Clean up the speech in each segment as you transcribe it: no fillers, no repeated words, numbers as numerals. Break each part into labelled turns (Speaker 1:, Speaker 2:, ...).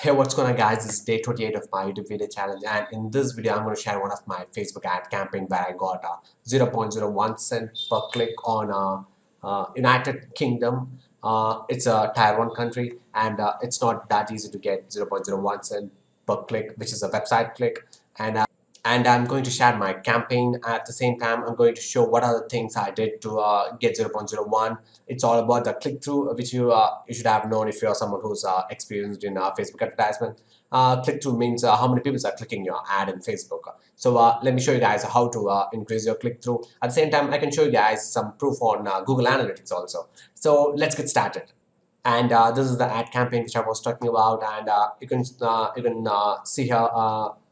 Speaker 1: Hey, what's going on, guys? This is day 28 of my YouTube video challenge, and in this video I'm going to share one of my Facebook ad campaign where I got 0.01 cent per click on United Kingdom. It's a Tier 1 country, and it's not that easy to get 0.01 cent per click, which is a website click. And I'm going to share my campaign. At the same time, I'm going to show what are the things I did to get 0.01. It's all about the click-through, which you should have known if you're someone who's experienced in Facebook advertisement. Click-through means how many people are clicking your ad in Facebook. So let me show you guys how to increase your click-through. At the same time, I can show you guys some proof on Google Analytics also. So let's get started. And this is the ad campaign which I was talking about, and you can see here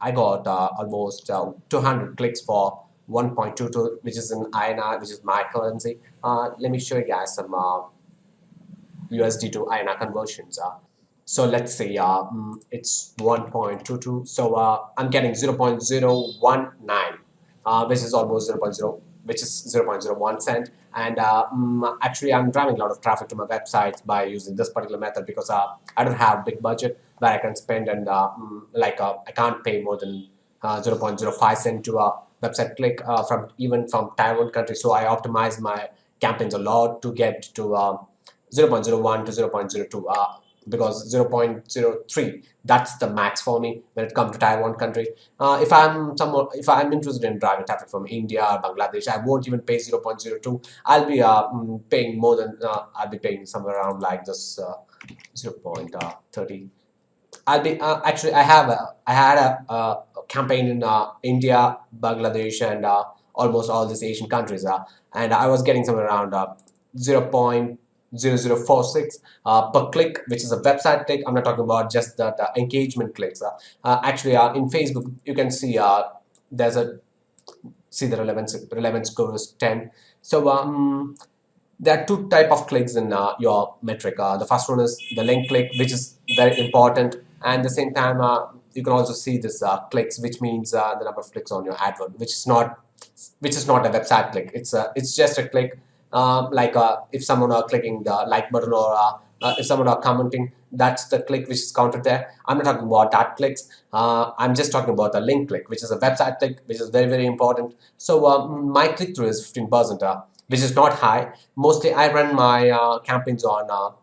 Speaker 1: I got almost 200 clicks for 1.22, which is in INR, which is my currency. Let me show you guys some USD to INR conversions. So let's say it's 1.22, so I'm getting 0.019, which is almost 0.0, which is 0.01 cent. And actually I'm driving a lot of traffic to my websites by using this particular method, because I don't have big budget that I can spend, and I can't pay more than 0.05 cent to a website click from Tier 1 country. So I optimize my campaigns a lot to get to 0.01 to 0.02, because 0.03, that's the max for me when it comes to Tier 1 country. If I'm interested in driving traffic from India or Bangladesh, I won't even pay 0.02. I'll be paying more than I'll be paying somewhere around like this 0.30. I'll be actually I had a campaign in India, Bangladesh, and almost all these Asian countries, and I was getting somewhere around 0.0046 per click, which is a website click. I'm not talking about just the engagement clicks. Actually, in Facebook, you can see there's a the relevance score is 10. So there are two type of clicks in your metric. The first one is the link click, which is very important, and at the same time you can also see this clicks, which means the number of clicks on your advert, which is not a website click. It's just a click, if someone are clicking the like button, or if someone are commenting, that's the click which is counted there. I'm not talking about that clicks. I'm just talking about the link click, which is a website click, which is very important. So my click through is 15%, which is not high. Mostly I run my campaigns on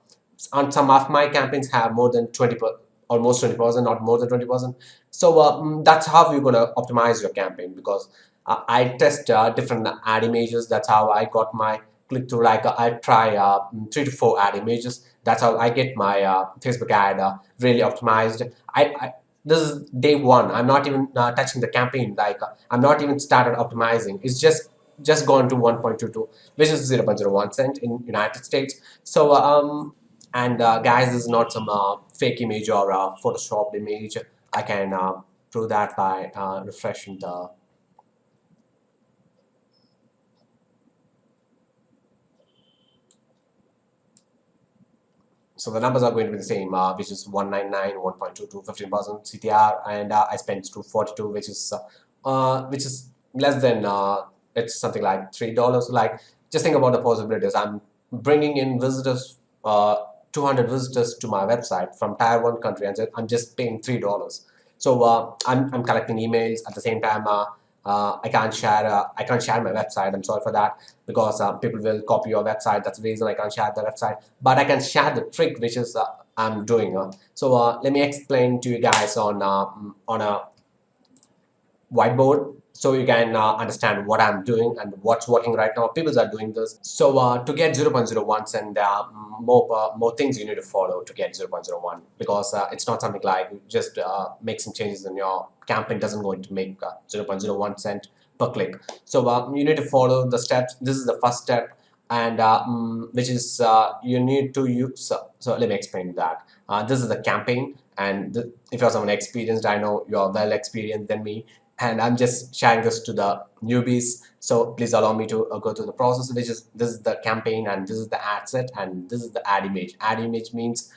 Speaker 1: some of my campaigns have more than 20%, almost 20%, not more than 20%. So that's how you're going to optimize your campaign, because I test different ad images. That's how I got my click through. Like I try 3 to 4 ad images. That's how I get my Facebook ad really optimized. This is day one. I'm not even touching the campaign. I'm not even started optimizing. It's just gone to 1.22, which is 0.01 cent in United States. So and guys, this is not some fake image or photoshopped image. I can prove that by refreshing the. So the numbers are going to be the same, which is 199, 1.22, 15% CTR, and I spent 242, which is less than it's something like $3. Like, just think about the possibilities. I'm bringing in visitors, 200 visitors to my website from Tier 1 country, and I'm just paying $3. So I'm collecting emails at the same time. I can't share my website. I'm sorry for that, because people will copy your website. That's the reason I can't share the website. But I can share the trick which is I'm doing. So let me explain to you guys on a whiteboard, so you can understand what I'm doing and what's working right now. People are doing this. So to get 0.01, and more things you need to follow to get 0.01, because it's not something like just make some changes in your campaign doesn't going to make 0.01 cent per click. So you need to follow the steps. This is the first step, and which is you need to use. So let me explain that. This is the campaign, and if you're someone experienced, I know you're well experienced than me, and I'm just sharing this to the newbies. So please allow me to go through the process, which is this is the campaign, and this is the ad set, and this is the ad image. Ad image means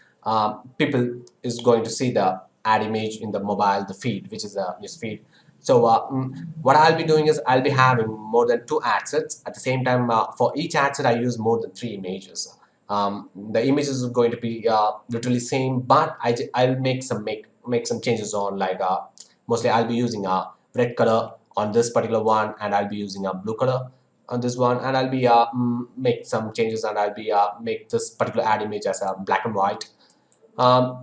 Speaker 1: people is going to see the ad image in the mobile, the feed, which is a news feed. So what I'll be doing is I'll be having more than 2 ad sets at the same time. For each ad set, I use more than 3 images. The images is going to be literally same, but I'll make some changes on, like mostly I'll be using a red color on this particular one, and I'll be using a blue color on this one, and I'll be make some changes, and I'll be make this particular ad image as a black and white.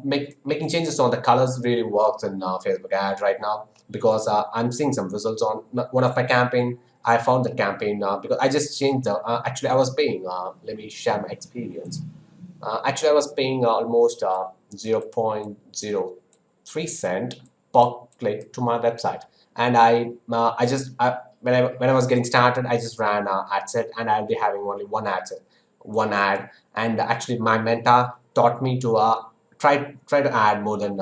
Speaker 1: Making changes on the colors really works in Facebook ad right now, because I'm seeing some results on one of my campaign. I found the campaign because I just changed the. Actually, I was paying. Let me share my experience. Actually, I was paying almost 0.03 cent per click to my website, and when I was getting started, I just ran ad set, and I'll be having only one ad, and actually my mentor taught me to try to add more than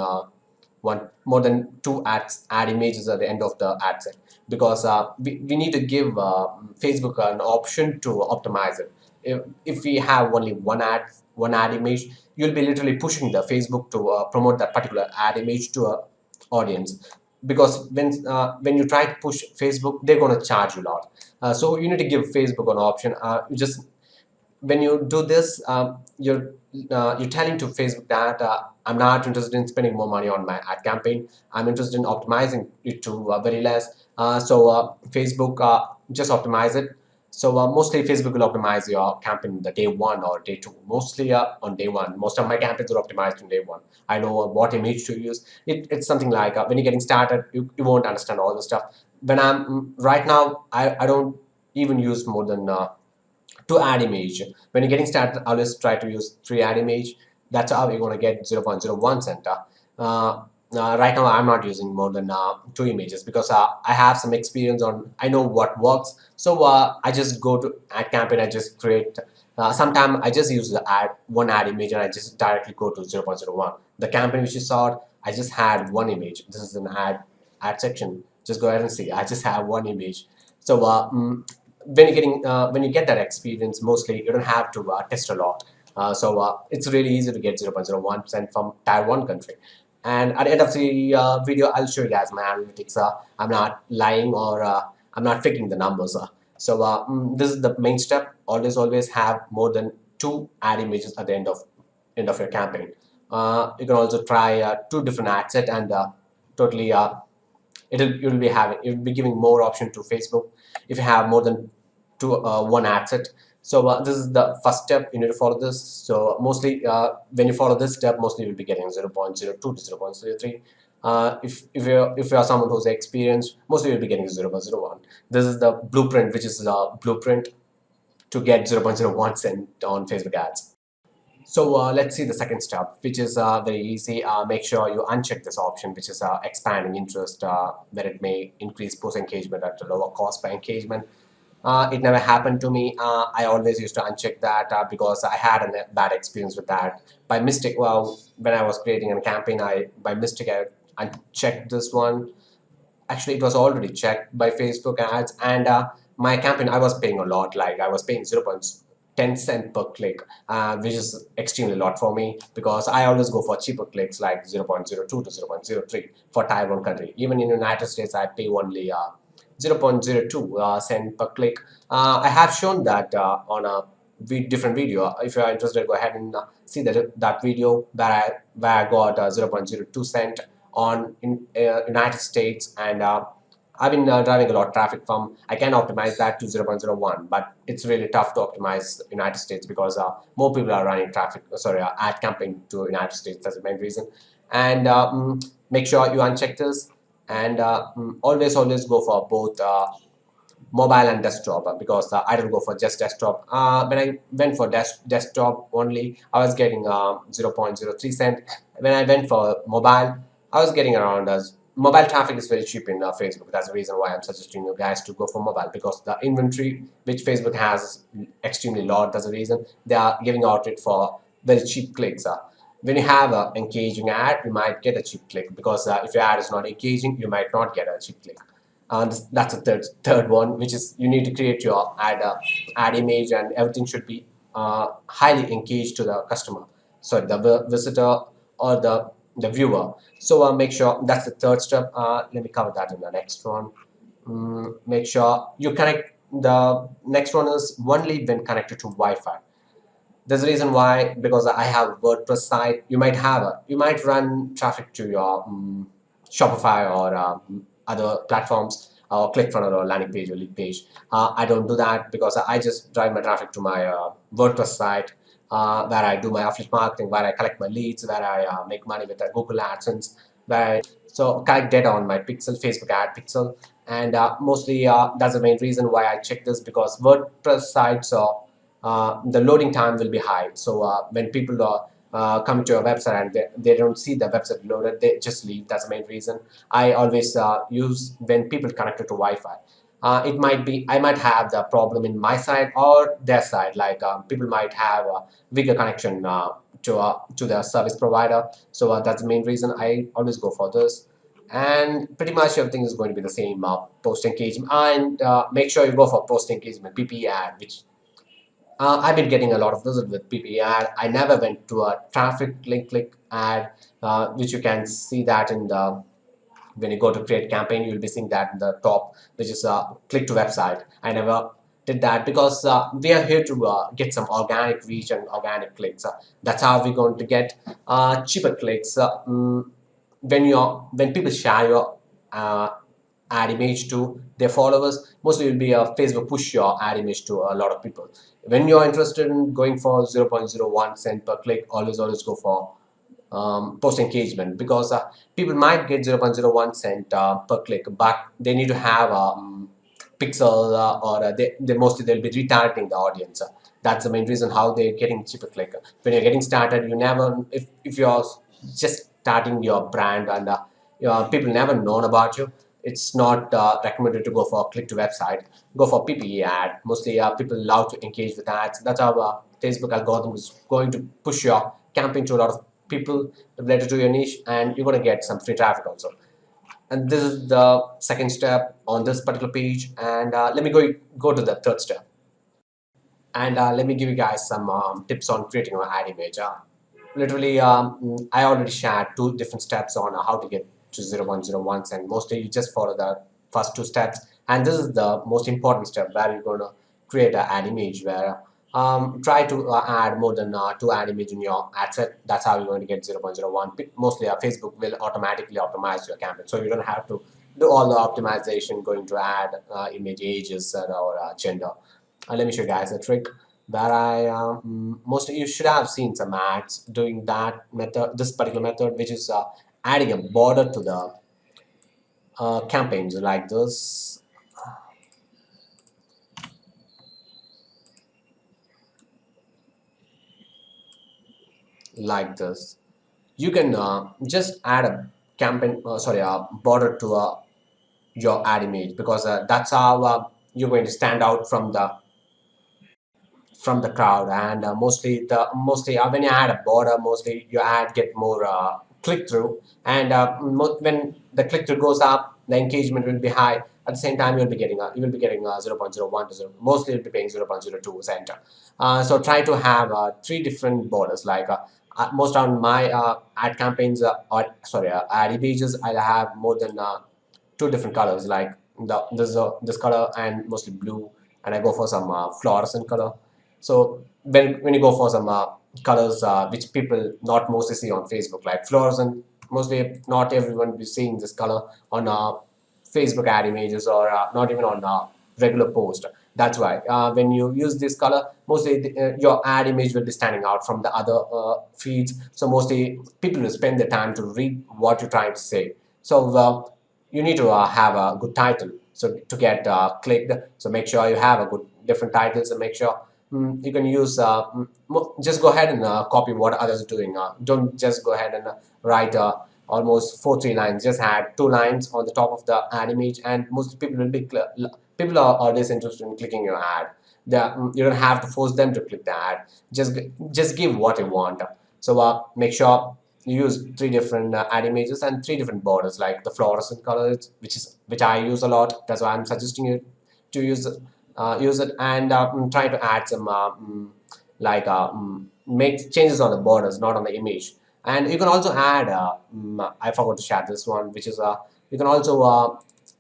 Speaker 1: two ad images at the end of the ad set, because we need to give Facebook an option to optimize it. If we have only one ad image, you'll be literally pushing the Facebook to promote that particular ad image to a audience, because when you try to push Facebook, they're going to charge you a lot. So you need to give Facebook an option. You just When you do this, you're telling to Facebook that I'm not interested in spending more money on my ad campaign. I'm interested in optimizing it to very less. Facebook just optimize it. So mostly Facebook will optimize your campaign the day one or day two. Mostly on day one. Most of my campaigns are optimized on day one. I know what image to use. It's something like when you're getting started, you won't understand all the stuff. When I'm right now, I don't even use more than to ad image. When you're getting started, always try to use 3 ad image. That's how you're going to get 0.01 center. Right now, I'm not using more than 2 images, because I have some experience on, I know what works. So I just go to ad campaign, I just create, sometimes I just use the one ad image, and I just directly go to 0.01. The campaign which you saw, I just had one image. This is an ad section. Just go ahead and see. I just have one image. So when you get that experience, mostly you don't have to test a lot. It's really easy to get 0.01% from tier 1 country. And at the end of the video, I'll show you guys my analytics. I'm not lying, or I'm not faking the numbers. This is the main step. Always have more than 2 ad images at the end of your campaign. You can also try 2 different ad set, and totally you'll be giving more option to Facebook if you have more than one ad set. So this is the first step. You need to follow this. So mostly when you follow this step, mostly you'll be getting 0.02 to 0.03. If you're someone who's experienced, mostly you'll be getting 0.01. This is the blueprint, which is the blueprint to get 0.01 cent on Facebook ads. So let's see the second step, which is very easy. Make sure you uncheck this option, which is expanding interest, where it may increase post engagement at a lower cost per engagement. It never happened to me. I always used to uncheck that because I had a bad experience with that. By mistake, well, when I was creating a campaign, by mistake I unchecked this one. Actually, it was already checked by Facebook ads, and my campaign, I was paying a lot. Like I was paying 0.10 cent per click, which is extremely lot for me, because I always go for cheaper clicks like 0.02 to 0.03 for tier 1 country. Even in the United States, I pay only 0.02 cent per click. I have shown that on a different video. If you are interested, go ahead and see that video where I got 0.02 cent on in United States, and I've been driving a lot of traffic from. I can optimize that to 0.01, but it's really tough to optimize United States, because more people are running ad campaign to United States. That's the main reason. And make sure you uncheck this, and always go for both mobile and desktop, because I don't go for just desktop. When I went for desktop only, I was getting 0.03 cent. When I went for mobile, I was getting around mobile traffic is very cheap in Facebook. That's the reason why I'm suggesting you guys to go for mobile, because the inventory which Facebook has is extremely low. That's the reason they are giving out it for very cheap clicks. When you have an engaging ad, you might get a cheap click, because if your ad is not engaging, you might not get a cheap click. That's the third one, which is you need to create your ad image, and everything should be highly engaged to the customer, so the visitor or the viewer. So make sure that's the third step. Let me cover that in the next one. Make sure you connect. The next one is only when connected to Wi-Fi. There's a reason why, because I have WordPress site. You might run traffic to your Shopify or other platforms, or ClickFunnels or landing page or lead page. I don't do that because I just drive my traffic to my WordPress site, where I do my affiliate marketing, where I collect my leads, where I make money with Google AdSense, where so collect data on my pixel, Facebook ad pixel, and mostly that's the main reason why I check this, because WordPress sites are the loading time will be high. So when people are coming to a website and they don't see the website loaded, they just leave. That's the main reason. I always use when people connected to Wi-Fi. It might be I might have the problem in my side or their side. Like people might have a bigger connection to their service provider. So that's the main reason I always go for this. And pretty much everything is going to be the same. Post engagement, and make sure you go for post engagement PPE ad, which I've been getting a lot of visit with PPE ad. I never went to a traffic link click ad, which you can see that in the when you go to create campaign, you'll be seeing that in the top, which is click to website. I never did that because we are here to get some organic reach and organic clicks. That's how we're going to get cheaper clicks. When people share your uh, ad image to their followers, mostly will be a Facebook push your ad image to a lot of people. When you're interested in going for 0.01 cent per click, always go for post engagement, because people might get 0.01 cent per click, but they need to have pixel or they mostly they'll be retargeting the audience. That's the main reason how they're getting cheaper click. When you're getting started, you never if you're just starting your brand and people never known about you, it's not recommended to go for click to website. Go for PPE ad. Mostly people love to engage with ads. That's how Facebook algorithm is going to push your campaign to a lot of people related to your niche, and you're going to get some free traffic also. And this is the second step on this particular page. And let me go to the third step. And let me give you guys some tips on creating an ad image. Literally, I already shared two different steps on how to get to 0.01, and mostly you just follow the first two steps. And this is the most important step, where you're going to create an ad image, where try to add more than two ad image in your ad set. That's how you're going to get 0.01. Mostly Facebook will automatically optimize your campaign, so you don't have to do all the optimization going to add image ages or gender. Let me show you guys a trick where I most of you should have seen some ads doing that method, this particular method, which is adding a border to the campaigns like this. Like this, you can just add a campaign, sorry, a border to your ad image, because that's how you're going to stand out from the crowd. And mostly when you add a border, mostly your ad get more click through, and when the click through goes up, the engagement will be high. At the same time, you will be getting 0.01 to 0, mostly you'll be paying 0.02 cent. So try to have three different borders. Like most on my ad campaigns, or sorry, ad images, I'll have more than two different colors, like this color and mostly blue, and I go for some fluorescent color. So when you go for some colors which people not mostly see on Facebook, like fluorescent, mostly not everyone will be seeing this color on Facebook ad images, or not even on regular post. That's why when you use this color, mostly your ad image will be standing out from the other feeds. So mostly people will spend the time to read what you're trying to say. So you need to have a good title so to get clicked. So make sure you have a good different titles, and make sure you can use just go ahead and copy what others are doing. Don't just go ahead and write almost 4-3 lines. Just add 2 lines on the top of the ad image, and most people will be people are always interested in clicking your ad. You don't have to force them to click the ad. Just give what they want. So make sure you use 3 different ad images and 3 different borders, like the fluorescent colors, which I use a lot. That's why I'm suggesting you to use it, and try to add some like make changes on the borders, not on the image. And you can also add I forgot to share this one, which is you can also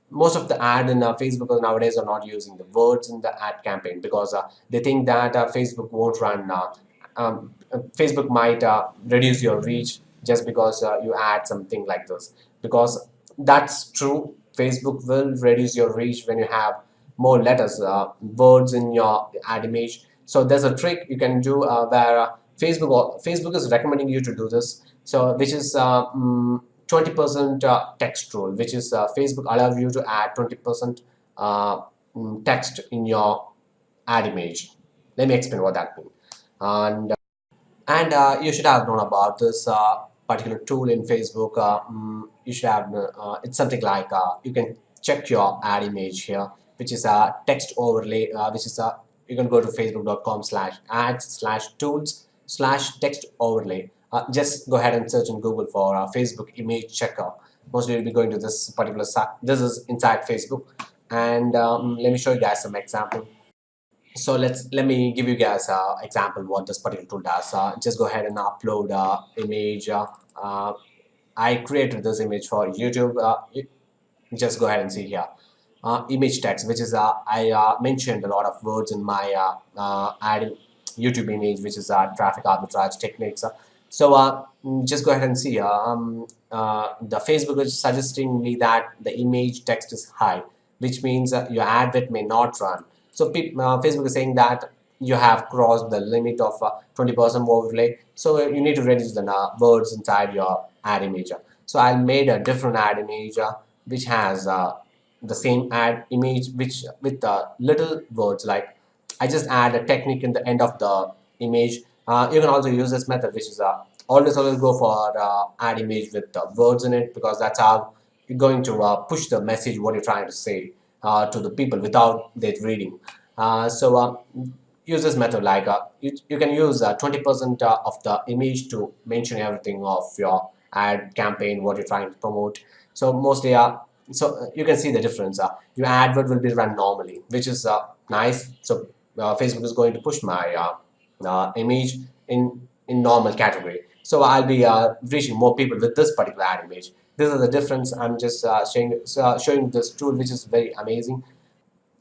Speaker 1: most of the ad in Facebook nowadays are not using the words in the ad campaign, because they think that Facebook won't run Facebook might reduce your reach just because you add something like this, because that's true. Facebook will reduce your reach when you have more letters, words in your ad image. So there's a trick you can do where Facebook is recommending you to do this. So which is 20% text rule, which is Facebook allows you to add 20% text in your ad image. Let me explain what that means. And you should have known about this particular tool in Facebook. You should have it's something like you can check your ad image here, which is a text overlay, which is you can go to facebook.com/ads/tools/text overlay. Just go ahead and search in Google for Facebook image checker. Mostly you'll be going to this particular site. This is inside Facebook, and let me show you guys some example. So let me give you guys an example what this particular tool does. Just go ahead and upload image. I created this image for YouTube. Just go ahead and see here. Image text, which is I mentioned a lot of words in my ad YouTube image, which is traffic arbitrage techniques. Just go ahead and see. The Facebook is suggesting me that the image text is high, which means your ad width may not run. So Facebook is saying that you have crossed the limit of 20% overlay. So you need to reduce the words inside your ad image. So I made a different ad image which has the same ad image which with little words. Like I just add a technique in the end of the image. You can also use this method, which is always go for ad image with words in it, because that's how you're going to push the message what you're trying to say to the people without they reading. Use this method, like you can use 20% of the image to mention everything of your ad campaign, what you're trying to promote. So mostly you can see the difference. Your advert will be run normally, which is nice. So Facebook is going to push my image in normal category. So I'll be reaching more people with this particular ad image. This is the difference. I'm just showing this tool, which is very amazing.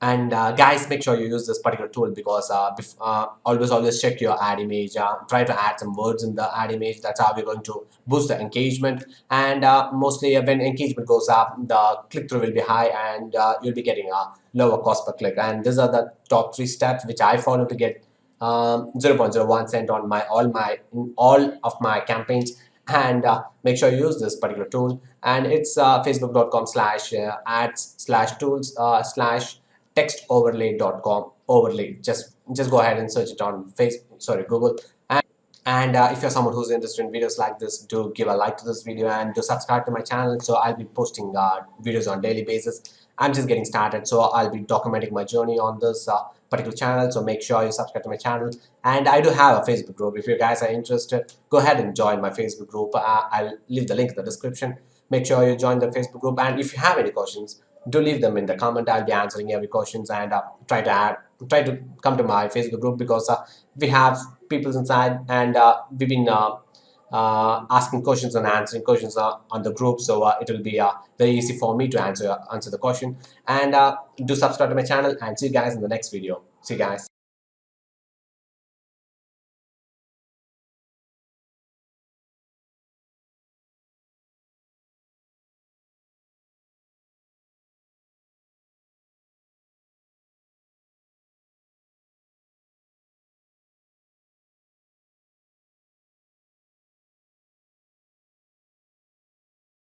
Speaker 1: And guys, make sure you use this particular tool, because always check your ad image. Try to add some words in the ad image. That's how we're going to boost the engagement. And mostly when engagement goes up, the click-through will be high, and you'll be getting a lower cost per click. And these are the top 3 steps which I follow to get 0.01 cent on all of my campaigns. And make sure you use this particular tool, and it's facebook.com/ads/tools/textoverlay.com overlay. Just go ahead and search it on Google. And if you're someone who's interested in videos like this, do give a like to this video and do subscribe to my channel. So I'll be posting videos on daily basis. I'm just getting started, so I'll be documenting my journey on this particular channel. So make sure you subscribe to my channel. And I do have a Facebook group. If you guys are interested, go ahead and join my Facebook group. I'll leave the link in the description. Make sure you join the Facebook group. And if you have any questions, do leave them in the comment. I'll be answering every questions, and try to come to my Facebook group, because we have people inside, and we've been asking questions and answering questions on the group. So it will be very easy for me to answer the question. And do subscribe to my channel, and see you guys in the next video. See you guys.